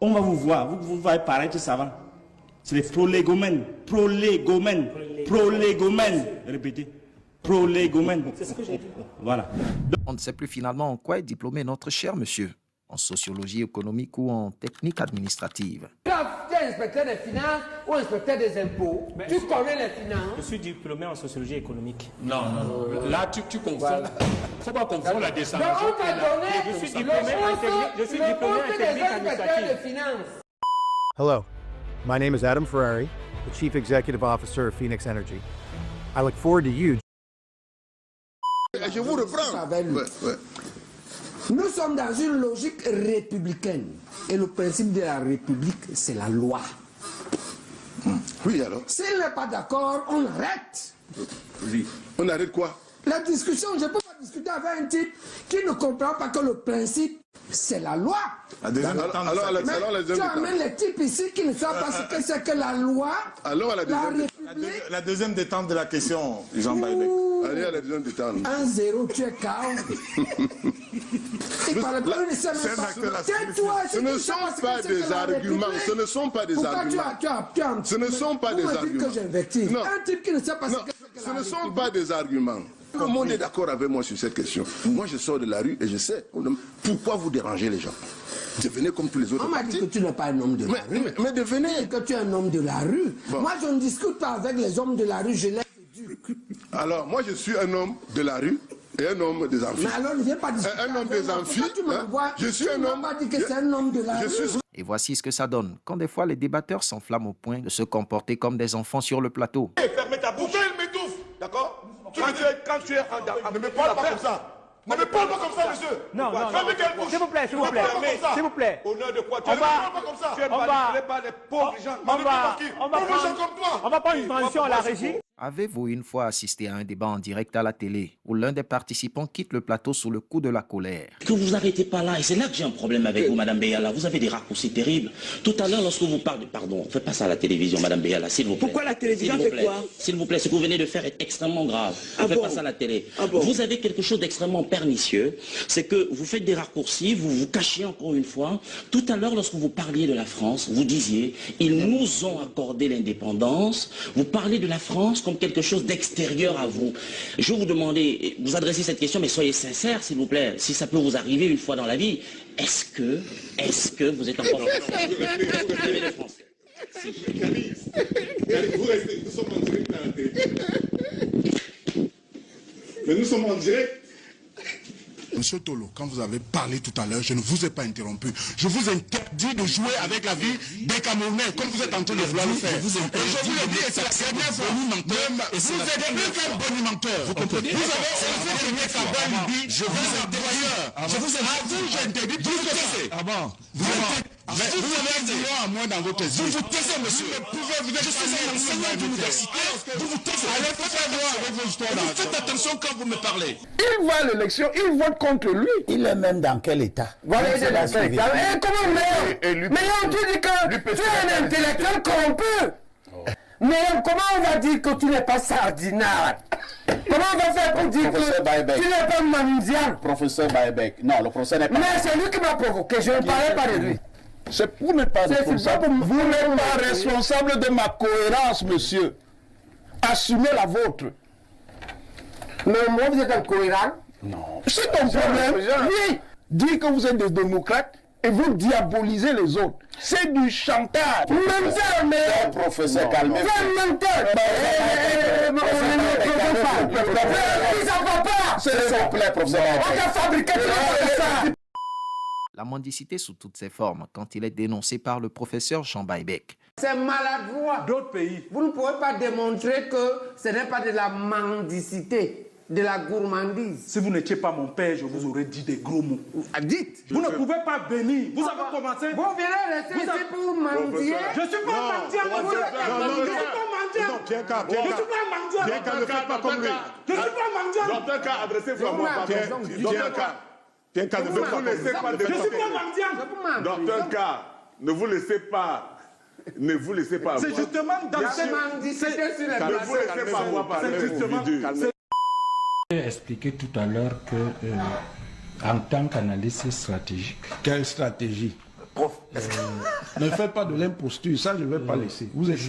On va vous voir, vous allez paraître savant. C'est les prolégomènes, prolégomènes, prolégomènes. Répétez, prolégomènes. C'est ce que j'ai dit. Voilà. On ne sait plus finalement en quoi est diplômé notre cher monsieur, en sociologie économique ou en technique administrative. Quand tu es inspecteur des finances ou inspecteur des impôts, tu connais les finances. Je suis diplômé en sociologie économique. Non. Là, tu confonds. Il ne faut pas confondre la descendance. Donc, on t'a donné Je suis diplômé en technique administrative. Hello, my name is Adam Ferrari, the Chief Executive Officer of Phoenix Energy. I look forward to you. Je vous reprends. Nous sommes dans une logique républicaine. Et le principe de la République, c'est la loi. Oui, alors. S'il n'est pas d'accord, on arrête. Oui. On arrête quoi? La discussion, je ne peux pas discuter avec un type qui ne comprend pas que le principe, c'est la loi. Alors, tu amènes les types ici qui ne savent pas ce que c'est que la loi, La deuxième détente de la question, Jean Baïbek. Allez à la deuxième détente. 1-0, tu es KO. Il parle pas de ça, Ce ne sont pas des arguments. Ce ne sont pas des arguments. Ce ne sont pas des arguments. Non. Un type qui ne sait pas ce que c'est que ce ne sont pas des arguments. Tout le monde est d'accord avec moi sur cette question. Moi, je sors de la rue et je sais pourquoi vous dérangez les gens. Devenez comme tous les autres. On m'a dit que tu n'es pas un homme de la rue. Mais devenez. Que tu es un homme de la rue. Bon. Moi, je ne discute pas avec les hommes de la rue. Je lève du. Alors, moi, je suis un homme de la rue et un homme des amphis. Mais alors, ne viens pas discuter. Un homme des amphis. Je suis un homme. Tu m'as dit que c'est un homme de la rue. Et voici ce que ça donne, quand des fois les débatteurs s'enflamment au point de se comporter comme des enfants sur le plateau. Fermez ta bouche. Pourquoi il m'étouffe? D'accord? Quand tu es en... Ne me parle pas comme ça. Ne me parle pas comme ça, monsieur. Non. S'il vous plaît. S'il vous plaît. Au nom de quoi? Tu ne me parles pas comme ça. Tu es manipulé par les pauvres gens. On va prendre une transition à la régie. Avez-vous une fois assisté à un débat en direct à la télé où l'un des participants quitte le plateau sous le coup de la colère? Que vous arrêtez pas là, et c'est là que j'ai un problème avec vous, Madame Beyala. Vous avez des raccourcis terribles. Tout à l'heure, lorsque vous parlez... Pardon, faites pas ça à la télévision, Madame Beyala, s'il vous plaît. Pourquoi la télévision fait quoi? S'il vous plaît, ce que vous venez de faire est extrêmement grave. Ne faites pas ça à la télé. Vous avez quelque chose d'extrêmement pernicieux, c'est que vous faites des raccourcis, vous vous cachez encore une fois. Tout à l'heure, lorsque vous parliez de la France, vous disiez, ils nous ont accordé l'indépendance. Vous parlez de la France comme quelque chose d'extérieur à vous. Je vais vous demander, vous adressez cette question, mais soyez sincère, s'il vous plaît. Si ça peut vous arriver une fois dans la vie, est-ce que vous êtes encore... Vous avez les Français. Vous restez, nous sommes en direct à la télé. Mais nous sommes en direct. Monsieur Tolo, quand vous avez parlé tout à l'heure, je ne vous ai pas interrompu. Je vous interdis de jouer avec la vie des Camerounais, comme vous êtes en train de vouloir le faire. Et je vous le dis, et c'est la dernière fois, vous êtes plus qu'un bonimenteur. Vous comprenez? Vous avez fait des cabales, je vous ai d'ailleurs. Je vous ai dit, j'ai interdit de vous taisser. Ah bon? Vous avez un zéro à moins dans votre vie. Vous vous taisez, monsieur. Vous êtes un enseignant d'université. Vous vous taisez. Allez, faites voir avec vos histoires. Faites attention quand vous me parlez. Il va à l'élection, il vote contre lui. Il est même dans quel état? Voilà, il est dans quel état. Et comment Mélenchon, tu dis que tu es un intellectuel corrompu. Mais comment on va dire que tu n'es pas sardinard? Comment on va faire pour dire que tu n'es pas mendiant? Professeur Baïbek, non, le professeur n'est pas... Mais c'est lui qui m'a provoqué, je ne parlais pas de lui. C'est pour ne pas responsable. Vous n'êtes pas responsable de ma cohérence, monsieur. Assumez la vôtre. Mais moi, vous êtes incohérent? Non. C'est ton problème. Oui. Dire que vous êtes des démocrates et vous diabolisez les autres. C'est du chantage. Menteur, mais... Professeur, calmez-vous. C'est menteur. Ça va pas. S'il vous plaît, professeur. On a fabriqué ça. La mendicité sous toutes ses formes quand il est dénoncé par le professeur Jean Baïbek. C'est maladroit. D'autres pays. Vous ne pouvez pas démontrer que ce n'est pas de la mendicité, de la gourmandise. Si vous n'étiez pas mon père, je vous aurais dit des gros mots. Dites. Vous ne pouvez pas bénir. Vous avez commencé. Vous venez rester ici pour mendier. Je ne suis pas mendiant. Je ne suis pas mendiant. Je ne suis pas mendiant. Ne faites pas comme lui. Je ne suis pas mendiant. Docteur K, adressez-vous à moi. Docteur K, ne vous laissez pas démonter. Je ne suis pas mendiant. Docteur K, ne vous laissez pas. Ne vous laissez pas avoir. C'est justement dans cette mendicité sur les Ne vous laissez pas avoir par l'individu. J'ai expliqué tout à l'heure que en tant qu'analyste stratégique. Quelle stratégie? Prof, Ne faites pas de l'imposture, ça je ne vais pas laisser. Vous êtes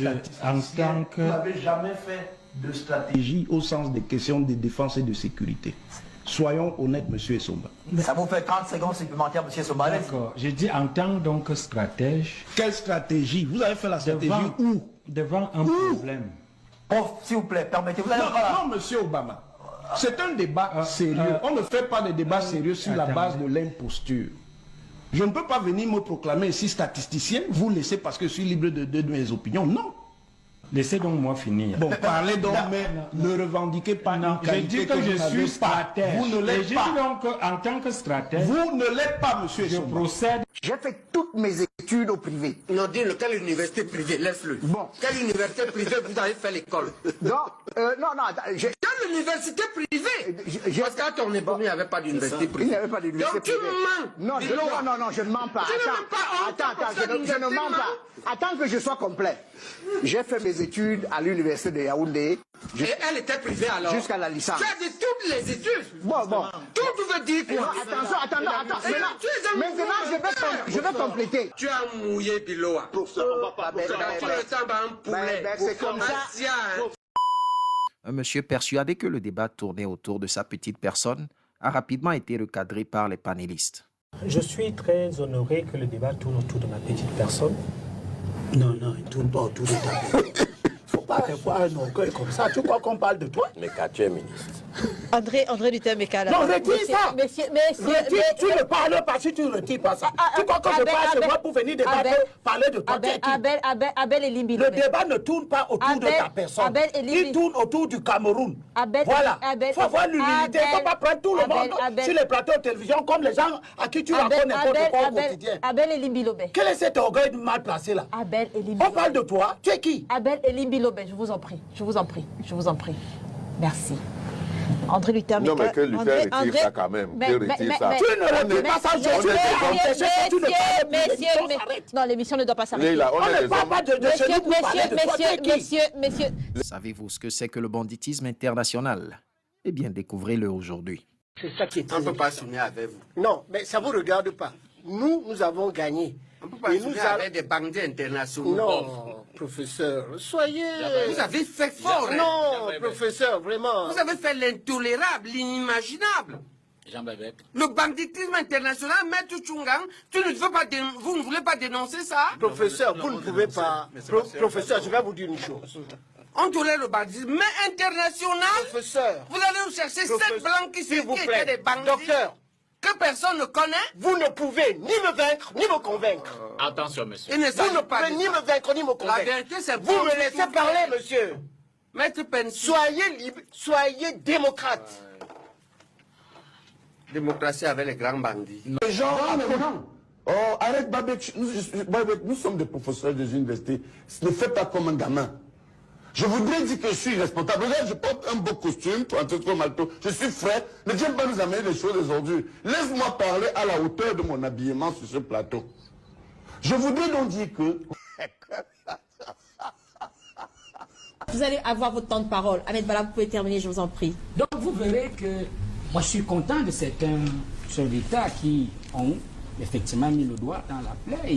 en tant que... Vous n'avez jamais fait de stratégie au sens des questions de défense et de sécurité. Soyons honnêtes, monsieur Essomba. Ça vous fait 30 secondes supplémentaires, monsieur Essomba. D'accord. J'ai dit en tant donc stratège. Quelle stratégie? Vous avez fait la stratégie où? Devant un problème. Oh, s'il vous plaît, permettez-vous. Non, monsieur Obama. C'est un débat sérieux. On ne fait pas de débat sérieux sur la base de l'imposture. Je ne peux pas venir me proclamer ici statisticien, vous laissez parce que je suis libre de mes opinions. Non. Laissez donc moi finir. Bon, parlez donc, mais ne revendiquez pas une qualité. J'ai dit que je suis stratège. Vous ne l'êtes pas. Donc, en tant que stratège, vous ne l'êtes pas, monsieur. Je procède. J'ai fait toutes mes études au privé. Non, dis-le, quelle université privée? Laisse-le. Bon. Quelle université privée vous avez fait l'école? Non, attends. Quelle université privée? Parce qu'à ton époque, il n'y avait pas d'université privée. Il n'y avait pas d'université privée. Donc tu mens. Non, je ne mens pas. Attends, je ne mens pas. Attends que je sois complet. J'ai fait mes études à l'université de Yaoundé. Et elle était privée alors? Jusqu'à la licence. Tu as dit toutes les études? Bon. Tout veut dire quoi? Attends. Maintenant, je vais compléter. Tu as mouillé Biloa. Professeur, on va pas. C'est comme ça. Un monsieur persuadé que le débat tournait autour de sa petite personne a rapidement été recadré par les panélistes. Je suis très honoré que le débat tourne autour de ma petite personne. Non, il ne tourne pas autour de ta personne. Il ne faut pas avoir un orgueil comme ça. Tu crois qu'on parle de toi? Mais quand tu es ministre. André Duterte-Meka. Non, retire ça. Tu ne parles pas si tu ne retires pas ça. Tu crois que je parle chez moi pour venir débattre, parler de toi? Abel Elimbi-Lobe. Le débat ne tourne pas autour de ta personne. Il tourne autour du Cameroun. Voilà. Il faut avoir l'humilité. Il ne faut pas prendre tout le monde sur les plateaux de télévision comme les gens à qui tu racontes n'importe quoi au quotidien. Abel Elimbi-Lobe. Quel est cet orgueil mal placé là? Abel Elimbi-Lobe. On parle de toi. Tu es qui? Abel Elimbi-Lobe. Je vous en prie. Merci. André Duterte-Meka. Non, mais que Luther retire ça quand même. Tu ne retires pas ça. Non, l'émission ne doit pas s'arrêter. On ne parle pas de chez nous pour parler de toi. Messieurs. Savez-vous ce que c'est que le banditisme international? Eh bien, découvrez-le aujourd'hui. C'est ça qui est. On ne peut pas signer avec vous. Non, mais ça ne vous regarde pas. Nous avons gagné. On ne peut pas signer avec des bandits internationaux. Non, professeur, soyez... Vous avez fait fort. Non, professeur, vraiment. Vous avez fait l'intolérable, l'inimaginable. Le banditisme international, Maître Tchungang, vous ne voulez pas dénoncer ça? Professeur, vous ne pouvez pas... Professeur, je vais vous dire une chose. On tolère le banditisme, mais international. Professeur. Vous allez vous chercher 7 blancs qui étaient des bandits. Docteur. Que personne ne connaît. Vous ne pouvez ni me vaincre, ni me convaincre. Attention, monsieur. Vous ne pouvez ni me vaincre, ni me convaincre. La vérité, c'est... Vous me laissez parler, monsieur. Maître Pensi. Soyez libre, soyez démocrate. Démocratie avec les grands bandits. Les gens... Oh, arrête Babek, nous sommes des professeurs des universités. Ne fais pas comme un gamin. Je voudrais dire que je suis responsable. Regarde, je porte un beau costume, un peu trop malto. Je suis frais. Ne viens pas nous amener des choses aujourd'hui. Laisse-moi parler à la hauteur de mon habillement sur ce plateau. Je voudrais donc dire que... Vous allez avoir votre temps de parole. Ahmed Bala, vous pouvez terminer, je vous en prie. Donc vous verrez que moi je suis content de certains chefs d'État qui ont effectivement mis le doigt dans la plaie.